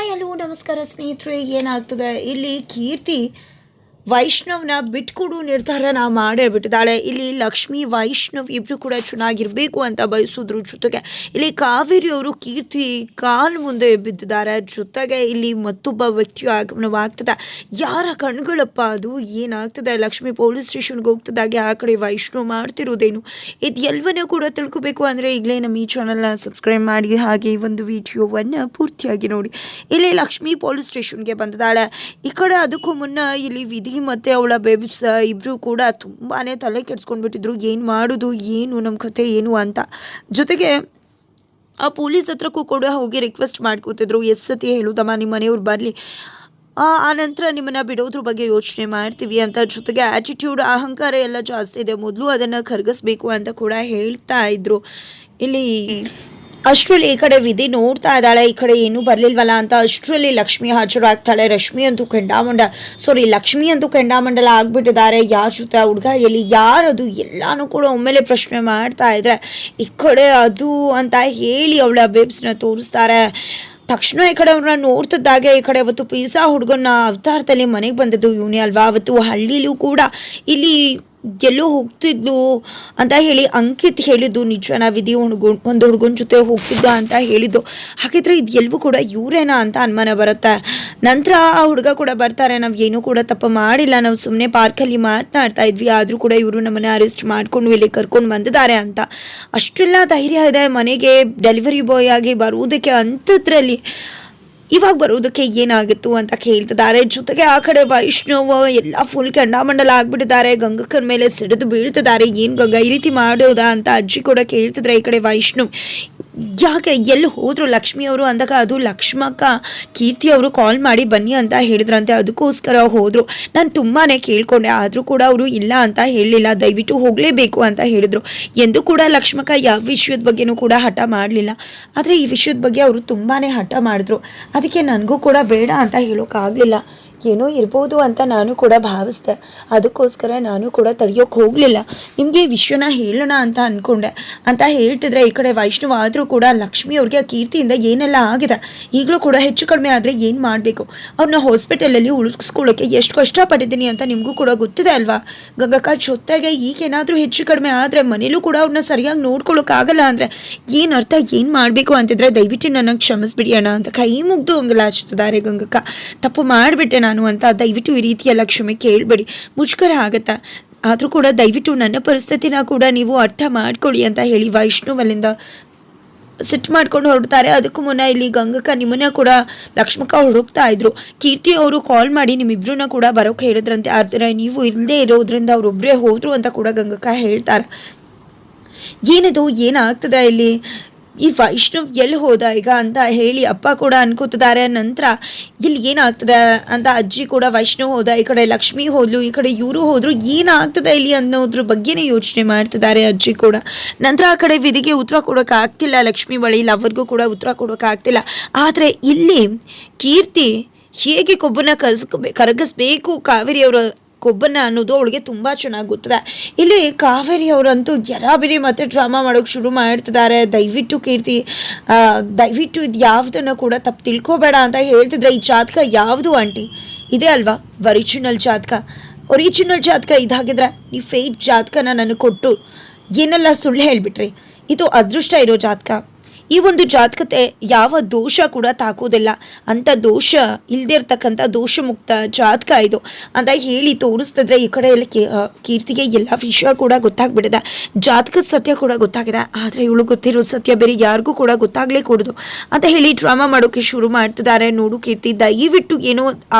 Hi hello ನಮಸ್ಕಾರ ಸ್ನೇಹಿತರೆ. ಏನಾಗ್ತದೆ ಇಲ್ಲಿ ಕೀರ್ತಿ ವೈಷ್ಣವ್ನ ಬಿಟ್ಕೊಡು ನಿರ್ಧಾರನ ಮಾಡೇ ಬಿಟ್ಟಿದ್ದಾಳೆ. ಇಲ್ಲಿ ಲಕ್ಷ್ಮಿ ವೈಷ್ಣವ್ ಇಬ್ಬರು ಕೂಡ ಚೆನ್ನಾಗಿರಬೇಕು ಅಂತ ಬಯಸೋದ್ರ ಜೊತೆಗೆ ಇಲ್ಲಿ ಕಾವೇರಿ ಅವರು ಕೀರ್ತಿ ಕಾಲು ಮುಂದೆ ಬಿದ್ದಿದ್ದಾರೆ. ಜೊತೆಗೆ ಇಲ್ಲಿ ಮತ್ತೊಬ್ಬ ವ್ಯಕ್ತಿಯು ಆಗಮನವಾಗ್ತದೆ. ಯಾರ ಕಣ್ಗಳಪ್ಪ ಅದು? ಏನಾಗ್ತದೆ? ಲಕ್ಷ್ಮಿ ಪೊಲೀಸ್ ಸ್ಟೇಷನ್ಗೆ ಹೋಗ್ತದಾಗೆ ಆ ಕಡೆ ವೈಷ್ಣವ್ ಮಾಡ್ತಿರೋದೇನು? ಇದು ಎಲ್ಲವನ್ನೂ ಕೂಡ ತಿಳ್ಕೊಬೇಕು ಅಂದರೆ ಈಗಲೇ ನಮ್ಮ ಈ ಚಾನಲ್ನ ಸಬ್ಸ್ಕ್ರೈಬ್ ಮಾಡಿ, ಹಾಗೆ ಈ ಒಂದು ವಿಡಿಯೋವನ್ನು ಪೂರ್ತಿಯಾಗಿ ನೋಡಿ. ಇಲ್ಲಿ ಲಕ್ಷ್ಮಿ ಪೊಲೀಸ್ ಸ್ಟೇಷನ್ಗೆ ಬಂದಿದ್ದಾಳೆ. ಈ ಕಡೆ ಅದಕ್ಕೂ ಮುನ್ನ ಇಲ್ಲಿ ವಿಧಿ ಮತ್ತು ಅವಳ ಬೇಬಿಸ್ ಇಬ್ಬರು ಕೂಡ ತುಂಬಾ ತಲೆ ಕೆಡ್ಸ್ಕೊಂಡ್ಬಿಟ್ಟಿದ್ರು. ಏನು ಮಾಡೋದು, ಏನು ನಮ್ಮ ಕಥೆ ಏನು ಅಂತ. ಜೊತೆಗೆ ಆ ಪೊಲೀಸ್ ಹತ್ರಕ್ಕೂ ಕೂಡ ಹೋಗಿ ರಿಕ್ವೆಸ್ಟ್ ಮಾಡ್ಕೋತಿದ್ರು, ಎಷ್ಟು ಸತಿ ಹೇಳೋದಮ್ಮ ನಿಮ್ಮ ಮನೆಯವ್ರು ಬರಲಿ, ಆ ನಂತರ ನಿಮ್ಮನ್ನು ಬಿಡೋದ್ರ ಬಗ್ಗೆ ಯೋಚನೆ ಮಾಡ್ತೀವಿ ಅಂತ. ಜೊತೆಗೆ ಆ್ಯಟಿಟ್ಯೂಡ್ ಅಹಂಕಾರ ಎಲ್ಲ ಜಾಸ್ತಿ ಇದೆ, ಮೊದಲು ಅದನ್ನು ಕರಗಿಸ್ಬೇಕು ಅಂತ ಕೂಡ ಹೇಳ್ತಾ ಇದ್ರು. ಇಲ್ಲಿ ಅಷ್ಟರಲ್ಲಿ ಈ ಕಡೆ ವಿಧಿ ನೋಡ್ತಾ ಇದ್ದಾಳೆ, ಈ ಕಡೆ ಏನೂ ಬರಲಿಲ್ವಲ್ಲ ಅಂತ. ಅಷ್ಟರಲ್ಲಿ ಲಕ್ಷ್ಮಿ ಹಾಜರಾಗ್ತಾಳೆ. ಲಕ್ಷ್ಮಿ ಅಂತೂ ಕೆಂಡಾಮಂಡಲ ಆಗ್ಬಿಟ್ಟಿದ್ದಾರೆ. ಯಾರ ಜೊತೆ ಹುಡುಗ ಎಲ್ಲಿ, ಯಾರದು, ಎಲ್ಲಾನು ಕೂಡ ಒಮ್ಮೆಲೆ ಪ್ರಶ್ನೆ ಮಾಡ್ತಾ ಇದ್ರೆ ಈ ಕಡೆ ಅದು ಅಂತ ಹೇಳಿ ಅವಳ ಬೇಬ್ಸ್ನ ತೋರಿಸ್ತಾರೆ. ತಕ್ಷಣ ಈ ಕಡೆ ಅವ್ರನ್ನ ನೋಡ್ತಿದ್ದಾಗೆ ಈ ಕಡೆ ಅವತ್ತು ಪಿಜ್ಜಾ ಹುಡುಗನ ಅವತಾರದಲ್ಲಿ ಮನೆಗೆ ಬಂದದ್ದು ಇವನೇ ಅಲ್ವಾ. ಅವತ್ತು ಹಳ್ಳಿಲೂ ಕೂಡ ಇಲ್ಲಿ ಎಲ್ಲೋ ಹೋಗ್ತಿದ್ಲು ಅಂತ ಹೇಳಿ ಅಂಕಿತ್ ಹೇಳಿದ್ದು ನಿಜನ. ವಿಧಿ ಒಂದು ಹುಡುಗನ ಜೊತೆ ಹೋಗ್ತಿದ್ದ ಅಂತ ಹೇಳಿದ್ದು. ಹಾಗಿದ್ರೆ ಇದು ಎಲ್ಲವೂ ಕೂಡ ಇವರೇನಾ ಅಂತ ಅನುಮಾನ ಬರುತ್ತೆ. ನಂತರ ಆ ಹುಡುಗ ಕೂಡ ಬರ್ತಾರೆ. ನಾವು ಏನೂ ಕೂಡ ತಪ್ಪು ಮಾಡಿಲ್ಲ, ನಾವು ಸುಮ್ಮನೆ ಪಾರ್ಕಲ್ಲಿ ಮಾತನಾಡ್ತಾ ಇದ್ವಿ, ಆದರೂ ಕೂಡ ಇವರು ನಮ್ಮನ್ನು ಅರೆಸ್ಟ್ ಮಾಡಿಕೊಂಡು ಇಲ್ಲಿ ಕರ್ಕೊಂಡು ಬಂದಿದ್ದಾರೆ ಅಂತ. ಅಷ್ಟೆಲ್ಲ ಧೈರ್ಯ ಇದೆ ಮನೆಗೆ ಡೆಲಿವರಿ ಬಾಯ್ ಆಗಿ ಬರುವುದಕ್ಕೆ. ಅಂಥದ್ರಲ್ಲಿ ಇವಾಗ ಬರೋದಕ್ಕೆ ಏನಾಗಿತ್ತು ಅಂತ ಕೇಳ್ತಿದ್ದಾರೆ. ಜೊತೆಗೆ ಆ ಕಡೆ ವೈಷ್ಣವ್ ಎಲ್ಲ ಫುಲ್ ಕೆಂಡಾಮಂಡಲ ಆಗ್ಬಿಟ್ಟಿದ್ದಾರೆ. ಗಂಗಕ್ಕನ ಮೇಲೆ ಸಿಡಿದು ಬೀಳ್ತಿದ್ದಾರೆ. ಏನು ಗಂಗಾ ಈ ರೀತಿ ಮಾಡೋದಾ ಅಂತ ಅಜ್ಜಿ ಕೂಡ ಕೇಳ್ತಿದ್ರೆ. ಈ ಕಡೆ ವೈಷ್ಣವ್ ಯಾಕೆ ಎಲ್ಲಿ ಹೋದ್ರು ಲಕ್ಷ್ಮಿ ಅವರು ಅಂದಾಗ ಅದು ಲಕ್ಷ್ಮಕ್ಕ ಕೀರ್ತಿ ಅವರು ಕಾಲ್ ಮಾಡಿ ಬನ್ನಿ ಅಂತ ಹೇಳಿದ್ರಂತೆ. ಅದಕ್ಕೋಸ್ಕರ ಹೋದರು. ನಾನು ತುಂಬಾ ಕೇಳ್ಕೊಂಡೆ, ಆದರೂ ಕೂಡ ಅವರು ಇಲ್ಲ ಅಂತ ಹೇಳಲಿಲ್ಲ, ದಯವಿಟ್ಟು ಹೋಗಲೇಬೇಕು ಅಂತ ಹೇಳಿದರು. ಎಂದು ಕೂಡ ಲಕ್ಷ್ಮಕ್ಕ ಯಾವ ವಿಷಯದ ಬಗ್ಗೆನೂ ಕೂಡ ಹಠ ಮಾಡಲಿಲ್ಲ. ಆದರೆ ಈ ವಿಷಯದ ಬಗ್ಗೆ ಅವರು ತುಂಬಾ ಹಠ ಮಾಡಿದ್ರು. ಅದಕ್ಕೆ ನನಗೂ ಕೂಡ ಬೇಡ ಅಂತ ಹೇಳೋಕ್ಕಾಗಲಿಲ್ಲ. ಏನೋ ಇರ್ಬೋದು ಅಂತ ನಾನು ಕೂಡ ಭಾವಿಸ್ದೆ. ಅದಕ್ಕೋಸ್ಕರ ನಾನು ಕೂಡ ತಡೆಯೋಕ್ಕೆ ಹೋಗಲಿಲ್ಲ. ನಿಮಗೆ ವಿಷಯನ ಹೇಳೋಣ ಅಂತ ಅಂದ್ಕೊಂಡೆ ಅಂತ ಹೇಳ್ತಿದ್ರೆ ಈ ಕಡೆ ವೈಷ್ಣವ್. ಆದರೂ ಕೂಡ ಲಕ್ಷ್ಮಿ ಅವ್ರಿಗೆ ಕೀರ್ತಿಯಿಂದ ಏನೆಲ್ಲ ಆಗಿದೆ, ಈಗಲೂ ಕೂಡ ಹೆಚ್ಚು ಕಡಿಮೆ ಆದರೆ ಏನು ಮಾಡಬೇಕು, ಅವ್ರನ್ನ ಹಾಸ್ಪಿಟಲಲ್ಲಿ ಉಳಿಸ್ಕೊಳ್ಳೋಕ್ಕೆ ಎಷ್ಟು ಕಷ್ಟಪಟ್ಟಿದ್ದೀನಿ ಅಂತ ನಿಮಗೂ ಕೂಡ ಗೊತ್ತಿದೆ ಅಲ್ವಾ. ಗಂಗಕ್ಕ ಜೊತೆಗೆ ಈಗೇನಾದರೂ ಹೆಚ್ಚು ಕಡಿಮೆ ಆದರೆ ಮನೇಲೂ ಕೂಡ ಅವ್ರನ್ನ ಸರಿಯಾಗಿ ನೋಡ್ಕೊಳ್ಳೋಕ್ಕಾಗಲ್ಲ ಅಂದರೆ ಏನು ಅರ್ಥ, ಏನು ಮಾಡಬೇಕು ಅಂತಿದ್ರೆ ದಯವಿಟ್ಟು ನನಗೆ ಕ್ಷಮಿಸ್ಬಿಡಿ ಅಣ್ಣ ಅಂತ ಕೈ ಮುಗ್ದು ಹಂಗಲಾಚ್ತಿದ್ದಾರೆ ಗಂಗಕ್ಕ. ತಪ್ಪು ಮಾಡಿಬಿಟ್ಟೆ ನಾನು ಅಂತ, ದಯವಿಟ್ಟು ಈ ರೀತಿಯೆಲ್ಲ ಕ್ಷಮೆ ಕೇಳಬೇಡಿ, ಮುಷ್ಕರ ಆಗತ್ತಾ, ಆದರೂ ಕೂಡ ದಯವಿಟ್ಟು ನನ್ನ ಪರಿಸ್ಥಿತಿನ ಕೂಡ ನೀವು ಅರ್ಥ ಮಾಡ್ಕೊಳ್ಳಿ ಅಂತ ಹೇಳಿ ವೈಷ್ಣವ್ ಅಲ್ಲಿಂದ ಸಿಟ್ಟು ಮಾಡ್ಕೊಂಡು ಹೊರಡ್ತಾರೆ. ಅದಕ್ಕೂ ಮುನ್ನ ಇಲ್ಲಿ ಗಂಗಕ್ಕ ನಿಮ್ಮನ್ನ ಕೂಡ ಲಕ್ಷ್ಮಕ್ಕ ಹುಡುಕ್ತಾ ಇದ್ರು. ಕೀರ್ತಿ ಅವರು ಕಾಲ್ ಮಾಡಿ ನಿಮ್ಮಿಬ್ರನ್ನ ಕೂಡ ಬರೋಕೆ ಹೇಳಿದ್ರಂತೆ. ಆದರೆ ನೀವು ಇಲ್ಲದೆ ಇರೋದ್ರಿಂದ ಅವರೊಬ್ಬರೇ ಹೋದ್ರು ಅಂತ ಕೂಡ ಗಂಗಕ್ಕ ಹೇಳ್ತಾರೆ. ಏನಿದು, ಏನಾಗ್ತದೆ ಇಲ್ಲಿ, ಈ ವೈಷ್ಣವ್ ಎಲ್ಲಿ ಹೋದ ಈಗ ಅಂತ ಹೇಳಿ ಅಪ್ಪ ಕೂಡ ಅನ್ಕೋತಿದ್ದಾರೆ. ನಂತರ ಇಲ್ಲಿ ಏನಾಗ್ತದೆ ಅಂತ ಅಜ್ಜಿ ಕೂಡ ವೈಷ್ಣವ್ ಹೋದ, ಈ ಕಡೆ ಲಕ್ಷ್ಮಿ ಹೋದ್ಲು, ಈ ಕಡೆ ಇವರು ಹೋದ್ರು, ಏನಾಗ್ತದೆ ಇಲ್ಲಿ ಅನ್ನೋದ್ರ ಬಗ್ಗೆನೇ ಯೋಚನೆ ಮಾಡ್ತಿದ್ದಾರೆ ಅಜ್ಜಿ ಕೂಡ. ನಂತರ ಆ ಕಡೆ ವಿಧಿಗೆ ಉತ್ತರ ಕೊಡೋಕ್ಕಾಗ್ತಿಲ್ಲ ಲಕ್ಷ್ಮಿ ಬಳಿ, ಅವ್ರಿಗೂ ಕೂಡ ಉತ್ತರ ಕೊಡೋಕ್ಕಾಗ್ತಿಲ್ಲ. ಆದರೆ ಇಲ್ಲಿ ಕೀರ್ತಿ ಹೇಗೆ ಕೊಬ್ಬನ್ನ ಕರಗಿಸ್ಬೇಕು ಕಾವೇರಿಯವರ ಕೊಬ್ಬನ್ನ ಅನ್ನೋದು ಅವಳಿಗೆ ತುಂಬ ಚೆನ್ನಾಗಿ ಗೊತ್ತಿದೆ. ಇಲ್ಲಿ ಕಾವೇರಿ ಅವರಂತೂ ಯರಾಬಿರಿ ಮತ್ತೆ ಡ್ರಾಮಾ ಮಾಡೋಕ್ಕೆ ಶುರು ಮಾಡ್ತಿದ್ದಾರೆ. ದಯವಿಟ್ಟು ಕೀರ್ತಿ, ದಯವಿಟ್ಟು ಇದು ಯಾವುದನ್ನು ಕೂಡ ತಪ್ಪು ತಿಳ್ಕೊಬೇಡ ಅಂತ ಹೇಳ್ತಿದ್ರೆ. ಈ ಜಾತಕ ಯಾವುದು ಆಂಟಿ? ಇದೆ ಅಲ್ವಾ ಒರಿಜಿನಲ್ ಜಾತಕ ಇದಾಗಿದ್ರೆ ನೀವು ಫೇಕ್ ಜಾತಕನ ನನಗೆ ಕೊಟ್ಟು ಏನೆಲ್ಲ ಸುಳ್ಳು ಹೇಳಿಬಿಟ್ರಿ. ಇದು ಅದೃಷ್ಟ ಇರೋ ಜಾತಕ. ಈ ಒಂದು ಜಾತಕತೆ ಯಾವ ದೋಷ ಕೂಡ ತಾಕೋದಿಲ್ಲ, ಅಂಥ ದೋಷ ಇಲ್ಲದೆ ಇರ್ತಕ್ಕಂಥ ದೋಷ ಮುಕ್ತ ಜಾತಕ ಇದು ಅಂತ ಹೇಳಿ ತೋರಿಸ್ತಿದ್ರೆ. ಈ ಕಡೆ ಎಲ್ಲ ಕೀರ್ತಿಗೆ ಎಲ್ಲ ವಿಷಯ ಕೂಡ ಗೊತ್ತಾಗ್ಬಿಟ್ಟಿದೆ, ಜಾತಕದ ಸತ್ಯ ಕೂಡ ಗೊತ್ತಾಗಿದೆ. ಆದರೆ ಇವಳು ಗೊತ್ತಿರೋ ಸತ್ಯ ಬೇರೆ ಯಾರಿಗೂ ಕೂಡ ಗೊತ್ತಾಗಲೇ ಕೊಡೋದು ಅಂತ ಹೇಳಿ ಡ್ರಾಮಾ ಮಾಡೋಕ್ಕೆ ಶುರು ಮಾಡ್ತಿದ್ದಾರೆ. ನೋಡು ಕೀರ್ತಿ, ದಯವಿಟ್ಟು ಏನೋ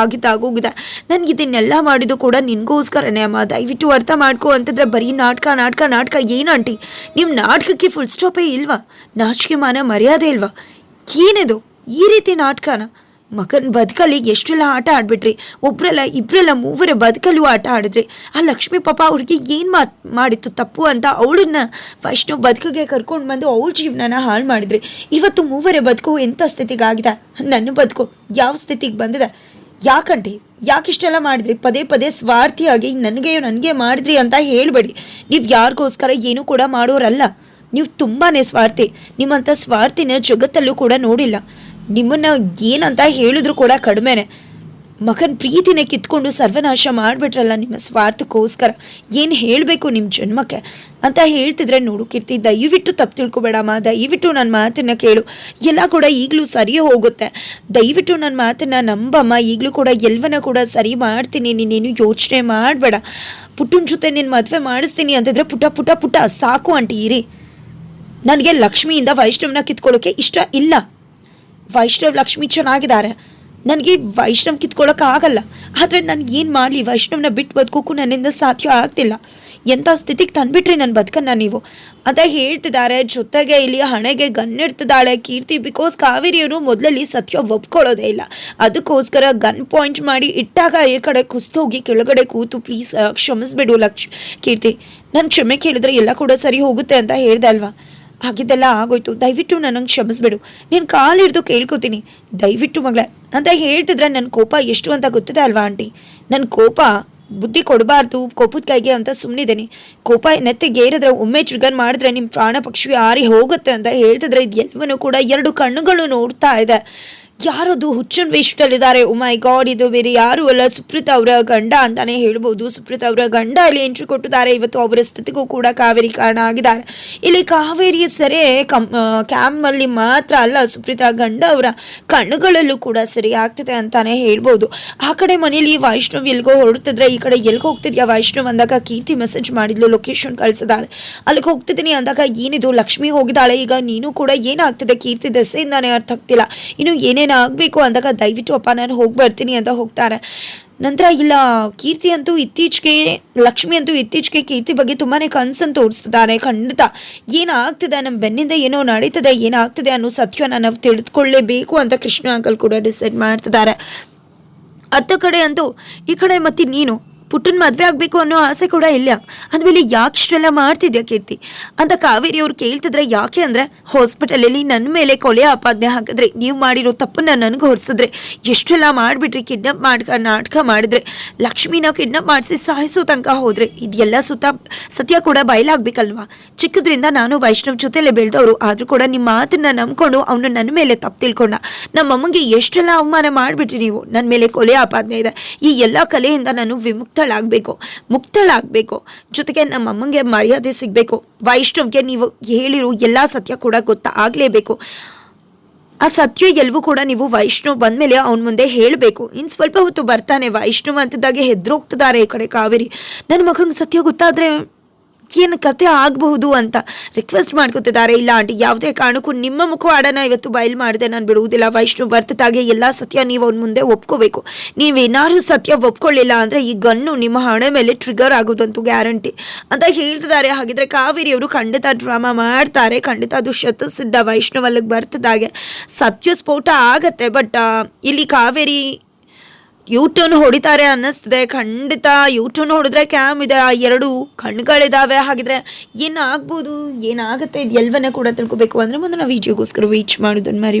ಆಗೋಗಿದೆ, ನನಗೆ ಇದನ್ನೆಲ್ಲ ಮಾಡಿದ್ದು ಕೂಡ ನಿನಗೋಸ್ಕರನೇ ಅಮ್ಮ, ದಯವಿಟ್ಟು ಅರ್ಥ ಮಾಡ್ಕೊ ಅಂತಿದ್ರೆ. ಬರೀ ನಾಟಕ ಏನಂಟಿ, ನಿಮ್ಮ ನಾಟಕಕ್ಕೆ ಫುಲ್ ಸ್ಟಾಪೇ ಇಲ್ವಾ? ನಾಚಿಕೆ ಮಾನ ಮರ್ಯಾದೆ ಇಲ್ವಾ? ಏನಿದು ಈ ರೀತಿ ನಾಟಕನ? ಮಗನ ಬದುಕಲ್ಲಿ ಎಷ್ಟೆಲ್ಲ ಆಟ ಆಡ್ಬಿಟ್ರಿ, ಒಬ್ರಲ್ಲ ಇಬ್ರಲ್ಲ ಮೂವರ ಬದುಕಲ್ಲೂ ಆಟ ಆಡಿದ್ರಿ. ಆ ಲಕ್ಷ್ಮಿ ಪಾಪ ಅವ್ರಿಗೆ ಏನು ಮಾಡಿತ್ತು ತಪ್ಪು ಅಂತ ಅವಳನ್ನ ವೈಷ್ಣವ್ ಬದುಕಿಗೆ ಕರ್ಕೊಂಡು ಬಂದು ಅವಳ ಜೀವನನ ಹಾಳು ಮಾಡಿದ್ರಿ. ಇವತ್ತು ಮೂವರ ಬದುಕು ಎಂಥ ಸ್ಥಿತಿಗಾಗಿದೆ, ನನ್ನ ಬದುಕು ಯಾವ ಸ್ಥಿತಿಗೆ ಬಂದಿದೆ? ಯಾಕಂಟಿ, ಯಾಕಿಷ್ಟೆಲ್ಲ ಮಾಡಿದ್ರಿ? ಪದೇ ಸ್ವಾರ್ಥಿಯಾಗಿ ನನಗೆ ಮಾಡಿದ್ರಿ ಅಂತ ಹೇಳಬೇಡಿ. ನೀವು ಯಾರಿಗೋಸ್ಕರ ಏನೂ ಕೂಡ ಮಾಡೋರಲ್ಲ, ನೀವು ತುಂಬಾ ಸ್ವಾರ್ಥಿ. ನಿಮ್ಮಂಥ ಸ್ವಾರ್ಥಿನ ಜಗತ್ತಲ್ಲೂ ಕೂಡ ನೋಡಿಲ್ಲ. ನಿಮ್ಮನ್ನು ಏನಂತ ಹೇಳಿದ್ರು ಕೂಡ ಕಡಿಮೆನೆ. ಮಗನ ಪ್ರೀತಿನೇ ಕಿತ್ಕೊಂಡು ಸರ್ವನಾಶ ಮಾಡಿಬಿಟ್ರಲ್ಲ ನಿಮ್ಮ ಸ್ವಾರ್ಥಕ್ಕೋಸ್ಕರ. ಏನು ಹೇಳಬೇಕು ನಿಮ್ಮ ಜನ್ಮಕ್ಕೆ ಅಂತ ಹೇಳ್ತಿದ್ರೆ, ನೋಡು ಕೀರ್ತಿ, ದಯವಿಟ್ಟು ತಪ್ಪು ತಿಳ್ಕೊಬೇಡಮ್ಮ, ದಯವಿಟ್ಟು ನನ್ನ ಮಾತನ್ನು ಕೇಳು, ಎಲ್ಲ ಕೂಡ ಈಗಲೂ ಸರಿ ಹೋಗುತ್ತೆ, ದಯವಿಟ್ಟು ನನ್ನ ಮಾತನ್ನು ನಂಬಮ್ಮ, ಈಗಲೂ ಕೂಡ ಎಲ್ಲವನ್ನ ಕೂಡ ಸರಿ ಮಾಡ್ತೀನಿ, ನೀನೇನು ಯೋಚನೆ ಮಾಡಬೇಡ, ಪುಟ್ಟನ ಜೊತೆ ನೀನು ಮದುವೆ ಮಾಡಿಸ್ತೀನಿ ಅಂತಿದ್ರೆ ಪುಟ್ಟ ಸಾಕು ಆಂಟಿ ಇರಿ. ನನಗೆ ಲಕ್ಷ್ಮಿಯಿಂದ ವೈಷ್ಣವನ ಕಿತ್ಕೊಳ್ಳೋಕ್ಕೆ ಇಷ್ಟ ಇಲ್ಲ. ವೈಷ್ಣವ್ ಲಕ್ಷ್ಮಿ ಚೆನ್ನಾಗಿದ್ದಾರೆ, ನನಗೆ ವೈಷ್ಣವ್ ಕಿತ್ಕೊಳ್ಳೋಕ್ಕಾಗಲ್ಲ. ಆದರೆ ನಾನು ಏನು ಮಾಡಲಿ, ವೈಷ್ಣವನ ಬಿಟ್ಟು ಬದುಕೋಕ್ಕೂ ನನ್ನಿಂದ ಸಾಧ್ಯ ಆಗ್ತಿಲ್ಲ. ಎಂಥ ಸ್ಥಿತಿಗೆ ತಂದುಬಿಟ್ರಿ ನನ್ನ ಬದುಕನ್ನು ನೀವು ಅಂತ ಹೇಳ್ತಿದ್ದಾರೆ. ಜೊತೆಗೆ ಇಲ್ಲಿ ಹಣೆಗೆ ಗನ್ನಿಡ್ತಿದ್ದಾಳೆ ಕೀರ್ತಿ. ಬಿಕಾಸ್ ಕಾವೇರಿಯವರು ಮೊದಲಲ್ಲಿ ಸತ್ಯ ಒಪ್ಕೊಳ್ಳೋದೇ ಇಲ್ಲ, ಅದಕ್ಕೋಸ್ಕರ ಗನ್ ಪಾಯಿಂಟ್ ಮಾಡಿ ಇಟ್ಟಾಗ ಈ ಕಡೆ ಕುಸ್ತೋಗಿ ಕೆಳಗಡೆ ಕೂತು ಪ್ಲೀಸ್ ಕ್ಷಮಿಸ್ಬಿಡು ಕೀರ್ತಿ, ನಾನು ಕ್ಷಮೆ ಕೇಳಿದ್ರೆ ಎಲ್ಲ ಕೂಡ ಸರಿ ಹೋಗುತ್ತೆ ಅಂತ ಹೇಳ್ದೆ ಅಲ್ವಾ, ಹಾಗಿದ್ದೆಲ್ಲ ಆಗೋಯ್ತು, ದಯವಿಟ್ಟು ನನಗೆ ಕ್ಷಮಿಸ್ಬಿಡು, ನೀನು ಕಾಲು ಹಿಡಿದು ಕೇಳ್ಕೊತೀನಿ ದಯವಿಟ್ಟು ಮಗಳೇ ಅಂತ ಹೇಳ್ತಿದ್ರೆ ನನ್ನ ಕೋಪ ಎಷ್ಟು ಅಂತ ಗೊತ್ತಿದೆ ಅಲ್ವಾ ಆಂಟಿ. ನನ್ನ ಕೋಪ ಬುದ್ಧಿ ಕೊಡಬಾರ್ದು ಕೋಪದ ಕೈಗೆ ಅಂತ ಸುಮ್ಮನಿದ್ದೀನಿ. ಕೋಪ ನೆತ್ತಿಗೇರಿದ್ರೆ ಒಮ್ಮೆ ಟ್ರಿಗರ್ ಮಾಡಿದ್ರೆ ನಿಮ್ಮ ಪ್ರಾಣ ಪಕ್ಷಿ ಆರಿ ಹೋಗುತ್ತೆ ಅಂತ ಹೇಳ್ತಿದ್ರೆ, ಇದು ಎಲ್ಲವನ್ನೂ ಕೂಡ 2 ಕಣ್ಣುಗಳು ನೋಡ್ತಾ ಇದೆ. ಯಾರದು ಹುಚ್ಚನ ವೇಷದಲ್ಲಿದ್ದಾರೆ. ಓ ಮೈ ಗಾಡ್, ಇದು ಬೇರೆ ಯಾರು ಅಲ್ಲ, ಸುಪ್ರೀತ್ ಅವರ ಗಂಡ ಅಂತಾನೆ ಹೇಳ್ಬೋದು. ಸುಪ್ರೀತ್ ಅವರ ಗಂಡ ಇಲ್ಲಿ ಎಂಟ್ರಿ ಕೊಟ್ಟಿದ್ದಾರೆ. ಇವತ್ತು ಅವರ ಸ್ಥಿತಿಗೂ ಕೂಡ ಕಾವೇರಿ ಕಾರಣ ಆಗಿದ್ದಾರೆ. ಇಲ್ಲಿ ಕಾವೇರಿ ಸೆರೆ ಕ್ಯಾಮಲ್ಲಿ ಮಾತ್ರ ಅಲ್ಲ, ಸುಪ್ರೀತ್ ಗಂಡ ಅವರ ಕಣ್ಣುಗಳಲ್ಲೂ ಕೂಡ ಸರಿ ಆಗ್ತಿದೆ ಅಂತಾನೆ ಹೇಳ್ಬೋದು. ಆ ಕಡೆ ಮನೇಲಿ ವೈಷ್ಣವ್ ಎಲ್ಗೋ ಹೊರಡ್ತಿದ್ರೆ, ಈ ಕಡೆ ಎಲ್ಗೋ ಹೋಗ್ತಿದ್ಯಾ ವೈಷ್ಣವ್ ಅಂದಾಗ ಕೀರ್ತಿ ಮೆಸೇಜ್ ಮಾಡಿದ್ಲು, ಲೊಕೇಶನ್ ಕಳಿಸಿದಾಳೆ. ಅಲ್ಲಿಗೆ ಹೋಗ್ತಿದ್ದೀನಿ ಅಂದಾಗ ಏನಿದು ಲಕ್ಷ್ಮಿ ಹೋಗಿದ್ದಾಳೆ, ಈಗ ನೀನು ಕೂಡ ಏನಾಗ್ತಿದೆ ಕೀರ್ತಿ ದೆಸೆಯಿಂದಾನೆ ಅರ್ಥ ಆಗ್ತಿಲ್ಲ, ಇನ್ನು ಏನೇನು ಆಗಬೇಕು ಅಂದಾಗ ದಯವಿಟ್ಟು ಅಪ್ಪ ನಾನು ಹೋಗಿ ಬರ್ತೀನಿ ಅಂತ ಹೋಗ್ತಾರೆ. ನಂತರ ಇಲ್ಲ ಕೀರ್ತಿ ಅಂತೂ ಲಕ್ಷ್ಮಿ ಅಂತೂ ಇತ್ತೀಚೆಗೆ ಕೀರ್ತಿ ಬಗ್ಗೆ ತುಂಬಾ ಕನ್ಸನ್ನು ತೋರಿಸ್ತಿದ್ದಾನೆ. ಖಂಡಿತ ಏನಾಗ್ತಿದೆ, ನಮ್ಮ ಬೆನ್ನಿಂದ ಏನೋ ನಡೀತದೆ, ಏನಾಗ್ತಿದೆ ಅನ್ನೋ ಸತ್ಯನ ನಾವು ತಿಳಿದುಕೊಳ್ಳೇಬೇಕು ಅಂತ ಕೃಷ್ಣ ಅಂಕಲ್ ಕೂಡ ಡಿಸೈಡ್ ಮಾಡ್ತಿದ್ದಾರೆ. ಅತ್ತ ಕಡೆ ಅಂತೂ ಈ ಕಡೆ ಮತ್ತೆ ನೀನು ಪುಟ್ಟನ ಮದುವೆ ಆಗಬೇಕು ಅನ್ನೋ ಆಸೆ ಕೂಡ ಇಲ್ಲ, ಅಂದಮೇಲೆ ಯಾಕೆ ಇಷ್ಟೆಲ್ಲ ಮಾಡ್ತಿದ್ಯಾ ಕೀರ್ತಿ ಅಂತ ಕಾವೇರಿ ಅವ್ರು ಕೇಳ್ತಿದ್ರೆ. ಯಾಕೆ ಅಂದರೆ ಹಾಸ್ಪಿಟಲಲ್ಲಿ ನನ್ನ ಮೇಲೆ ಕೊಲೆ ಆಪಾದನೆ ಹಾಕಿದ್ರೆ, ನೀವು ಮಾಡಿರೋ ತಪ್ಪನ್ನು ನನಗೆ ಹೊರಿಸಿದ್ರೆ, ಎಷ್ಟೆಲ್ಲ ಮಾಡಿಬಿಟ್ರಿ, ಕಿಡ್ನಾಪ್ ನಾಟಕ ಮಾಡಿದ್ರೆ, ಲಕ್ಷ್ಮಿನ ಕಿಡ್ನಾಪ್ ಮಾಡಿಸಿ ಸಾಯಿಸೋ ತನಕ ಹೋದರೆ, ಇದೆಲ್ಲ ಸತ್ಯ ಕೂಡ ಬಯಲಾಗಬೇಕಲ್ವಾ. ಚಿಕ್ಕದ್ರಿಂದ ನಾನು ವೈಷ್ಣವ್ ಜೊತೆಲೇ ಬೆಳೆದವರು, ಆದರೂ ಕೂಡ ನಿಮ್ಮ ಮಾತನ್ನು ನಂಬ್ಕೊಂಡು ಅವನು ನನ್ನ ಮೇಲೆ ತಪ್ಪು ತಿಳ್ಕೊಂಡ. ನಮ್ಮಮ್ಮಗೆ ಎಷ್ಟೆಲ್ಲ ಅವಮಾನ ಮಾಡಿಬಿಟ್ರಿ ನೀವು, ನನ್ನ ಮೇಲೆ ಕೊಲೆ ಆಪಾದನೆ ಇದೆ, ಈ ಎಲ್ಲ ಕಲೆಯಿಂದ ನಾನು ಮುಕ್ತಳಾಗಬೇಕು, ಜೊತೆಗೆ ನಮ್ಮ ಅಮ್ಮಂಗೆ ಮರ್ಯಾದೆ ಸಿಗಬೇಕು, ವೈಷ್ಣವ್ಗೆ ನೀವು ಹೇಳಿರೋ ಎಲ್ಲ ಸತ್ಯ ಕೂಡ ಗೊತ್ತಾಗಲೇಬೇಕು. ಆ ಸತ್ಯ ಎಲ್ಲವೂ ಕೂಡ ನೀವು ವೈಷ್ಣವ್ ಬಂದಮೇಲೆ ಅವನ ಮುಂದೆ ಹೇಳಬೇಕು. ಇನ್ನು ಸ್ವಲ್ಪ ಹೊತ್ತು ಬರ್ತಾನೆ ವೈಷ್ಣವ್ ಅಂತಿದ್ದಾಗೆ ಹೆದ್ರೋಗ್ತಿದ್ದಾರೆ ಈ ಕಡೆ ಕಾವೇರಿ. ನನ್ನ ಮಗಂಗೆ ಸತ್ಯ ಗೊತ್ತಾದರೆ ಏನು ಕತೆ ಆಗಬಹುದು ಅಂತ ರಿಕ್ವೆಸ್ಟ್ ಮಾಡ್ಕೊತಿದ್ದಾರೆ. ಇಲ್ಲ ಆಂಟಿ, ಯಾವುದೇ ಕಾರಣಕ್ಕೂ ನಿಮ್ಮ ಮುಖವಾಡನ ಇವತ್ತು ಬಯಲು ಮಾಡಿದೆ ನಾನು ಬಿಡುವುದಿಲ್ಲ. ವೈಷ್ಣವ್ ಬರ್ತಿದ್ದಾಗೆ ಎಲ್ಲ ಸತ್ಯ ನೀವು ಅವ್ನ ಮುಂದೆ ಒಪ್ಕೋಬೇಕು. ನೀವೇನಾದ್ರು ಸತ್ಯ ಒಪ್ಕೊಳ್ಳಿಲ್ಲ ಅಂದರೆ ಈ ಗನ್ನು ನಿಮ್ಮ ಹಣೆ ಮೇಲೆ ಟ್ರಿಗರ್ ಆಗೋದಂತೂ ಗ್ಯಾರಂಟಿ ಅಂತ ಹೇಳ್ತಿದ್ದಾರೆ. ಹಾಗಿದ್ರೆ ಕಾವೇರಿಯವರು ಖಂಡಿತ ಡ್ರಾಮಾ ಮಾಡ್ತಾರೆ, ಖಂಡಿತ ಅದು ಶತಸಿದ್ಧ. ವೈಷ್ಣವ್ ಅಲ್ಲಿಗೆ ಬರ್ತಿದ್ದಾಗೆ ಸತ್ಯ ಸ್ಫೋಟ ಆಗತ್ತೆ. ಬಟ್ ಇಲ್ಲಿ ಕಾವೇರಿ ಯೂಟರ್ನ್ ಹೊಡಿತಾರೆ ಅನ್ನಿಸ್ತಿದೆ. ಖಂಡಿತ ಯೂಟರ್ನ್ ಹೊಡೆದ್ರೆ ಕ್ಯಾಮ್ ಇದೆ, 2 ಕಣ್ಣುಗಳಿದ್ದಾವೆ. ಹಾಗಿದ್ರೆ ಏನಾಗ್ಬೋದು, ಏನಾಗುತ್ತೆ, ಇದು ಎಲ್ಲವನ್ನ ಕೂಡ ತಿಳ್ಕೊಬೇಕು ಅಂದರೆ ಮುಂದೆ ನಾವು ವಿಡಿಯೋಗೋಸ್ಕರ ವೇಟ್ ಮಾಡೋದನ್ನು ಮರಿ